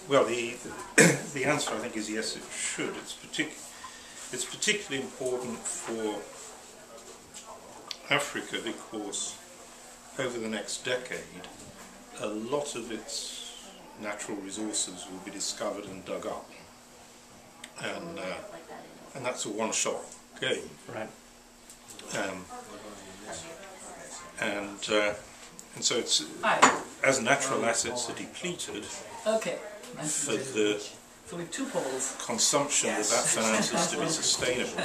Well, the answer, I think, is yes, it should. It's particularly important for Africa because over the next decade, a lot of its natural resources will be discovered and dug up, and that's a one-shot game. Right. And so it's as natural assets are depleted. Okay. For the consumption that finances to be sustainable,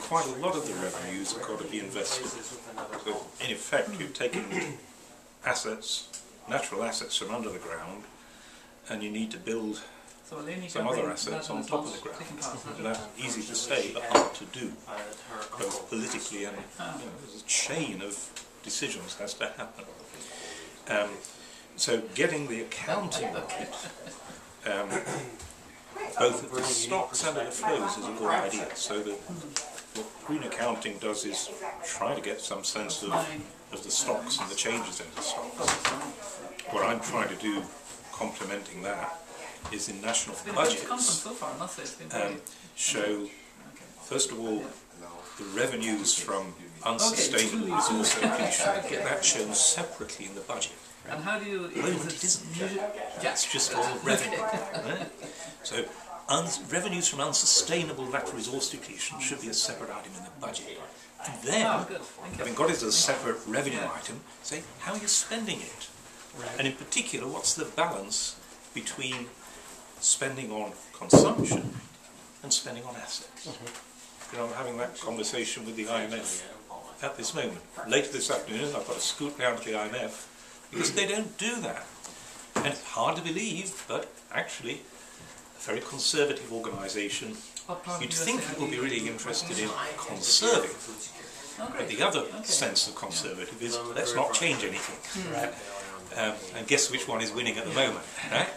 quite a lot of the revenues have got to be invested. So in effect, you're taking assets, natural assets from under the ground, and you need to build some other assets on top of the ground. And that's easy to say, but hard to do, both politically and there's a chain of decisions has to happen. So getting the accounting right, both of the stocks and of the flows is a good idea. So that what green accounting does is try to get some sense of the stocks and the changes in the stocks. What I'm trying to do, complementing that, is in national budgets show, first of all, the revenues from unsustainable resource depletion, get that shown separately in the budget. And how do you... At the moment it isn't. It's just all revenue. Right? So revenues from unsustainable natural resource depletion should be a separate item in the budget. And then, having got it as a separate revenue item, say, how are you spending it? And in particular, what's the balance between spending on consumption and spending on assets? You know, I'm having that conversation with the IMF at this moment. Later this afternoon, I've got to scoot down to the IMF because they don't do that. And it's hard to believe, but actually, a very conservative organisation, you'd think it would be really interested in conserving. But the other sense of conservative is, let's not change anything. And guess which one is winning at the moment, right?